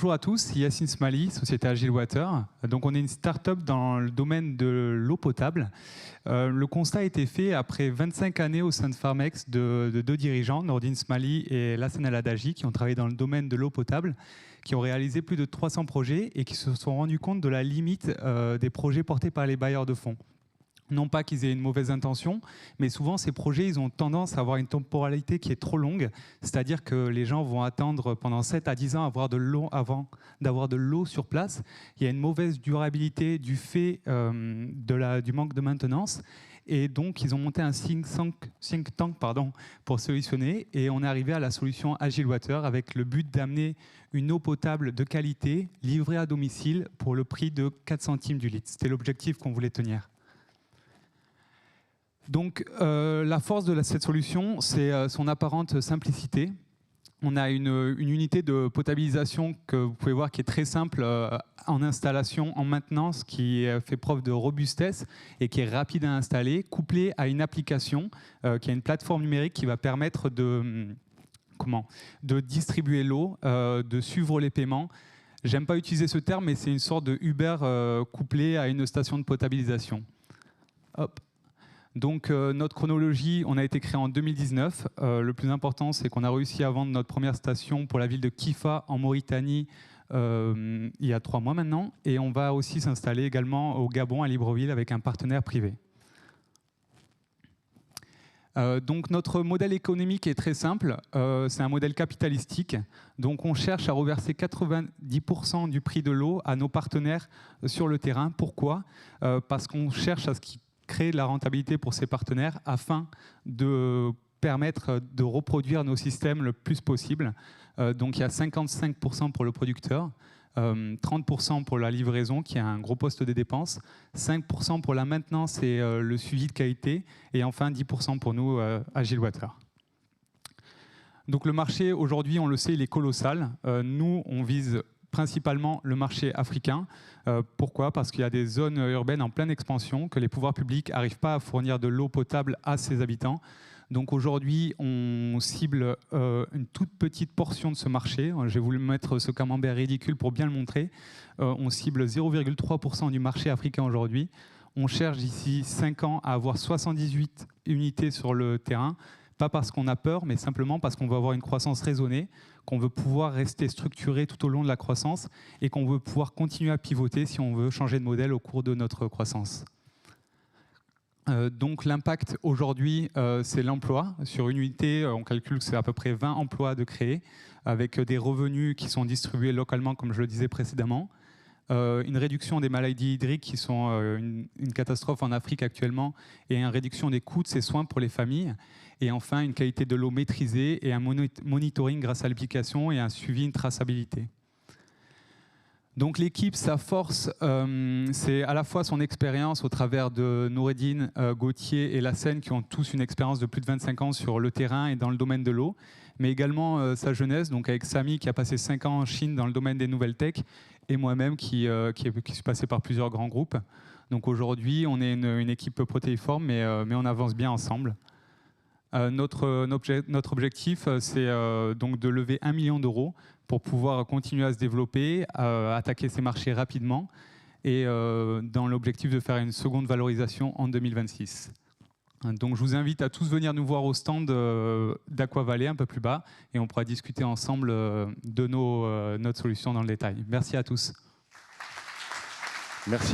Bonjour à tous, Yacine Smali, société Agile Water. Donc on est une start-up dans le domaine de l'eau potable. Le constat a été fait après 25 années au sein de Pharmex de deux dirigeants, Nordine Smali et Lassen Aladagi, qui ont travaillé dans le domaine de l'eau potable, qui ont réalisé plus de 300 projets et qui se sont rendus compte de la limite des projets portés par les bailleurs de fonds. Non pas qu'ils aient une mauvaise intention, mais souvent ces projets, ils ont tendance à avoir une temporalité qui est trop longue, c'est-à-dire que les gens vont attendre pendant 7 à 10 ans avant d'avoir de l'eau sur place. Il y a une mauvaise durabilité du fait du manque de maintenance, et donc ils ont monté un think tank pour solutionner, et on est arrivé à la solution Agile Water avec le but d'amener une eau potable de qualité livrée à domicile pour le prix de 4 centimes du litre. C'était l'objectif qu'on voulait tenir. Donc la force de cette solution, c'est son apparente simplicité. On a une unité de potabilisation que vous pouvez voir qui est très simple en installation, en maintenance, qui fait preuve de robustesse et qui est rapide à installer, couplée à une application qui a une plateforme numérique qui va permettre de distribuer l'eau, de suivre les paiements. J'aime pas utiliser ce terme, mais c'est une sorte de Uber couplé à une station de potabilisation. Hop. Donc notre chronologie, on a été créé en 2019. Le plus important, c'est qu'on a réussi à vendre notre première station pour la ville de Kifa en Mauritanie il y a 3 mois maintenant. Et on va aussi s'installer également au Gabon, à Libreville, avec un partenaire privé. Donc notre modèle économique est très simple, c'est un modèle capitalistique. Donc on cherche à reverser 90% du prix de l'eau à nos partenaires sur le terrain. Pourquoi ? Parce qu'on cherche à ce qu'ils créer de la rentabilité pour ces partenaires afin de permettre de reproduire nos systèmes le plus possible. Donc il y a 55% pour le producteur, 30% pour la livraison qui a un gros poste de dépenses, 5% pour la maintenance et le suivi de qualité, et enfin 10% pour nous, Agile Water. Donc le marché aujourd'hui, on le sait, il est colossal. Nous, on vise principalement le marché africain. Pourquoi ? Parce qu'il y a des zones urbaines en pleine expansion, que les pouvoirs publics n'arrivent pas à fournir de l'eau potable à ses habitants. Donc aujourd'hui, on cible une toute petite portion de ce marché. J'ai voulu mettre ce camembert ridicule pour bien le montrer. On cible 0,3% du marché africain aujourd'hui. On cherche d'ici 5 ans à avoir 78 unités sur le terrain. Pas parce qu'on a peur, mais simplement parce qu'on veut avoir une croissance raisonnée, qu'on veut pouvoir rester structuré tout au long de la croissance et qu'on veut pouvoir continuer à pivoter si on veut changer de modèle au cours de notre croissance. Donc l'impact aujourd'hui, c'est l'emploi. Sur une unité, on calcule que c'est à peu près 20 emplois de créer, avec des revenus qui sont distribués localement, comme je le disais précédemment. Une réduction des maladies hydriques qui sont une catastrophe en Afrique actuellement, et une réduction des coûts de ces soins pour les familles. Et enfin, une qualité de l'eau maîtrisée et un monitoring grâce à l'application et un suivi, une traçabilité. Donc l'équipe, sa force, c'est à la fois son expérience au travers de Noureddine, Gauthier et Lassen, qui ont tous une expérience de plus de 25 ans sur le terrain et dans le domaine de l'eau, mais également sa jeunesse, donc avec Samy qui a passé 5 ans en Chine dans le domaine des nouvelles tech, et moi-même qui suis passé par plusieurs grands groupes. Donc aujourd'hui, on est une équipe protéiforme, mais on avance bien ensemble. Notre objectif, c'est donc de lever 1 million d'euros pour pouvoir continuer à se développer, attaquer ces marchés rapidement, et dans l'objectif de faire une seconde valorisation en 2026. Donc je vous invite à tous venir nous voir au stand d'Aqua-Valley un peu plus bas, et on pourra discuter ensemble de notre solution dans le détail. Merci à tous. Merci.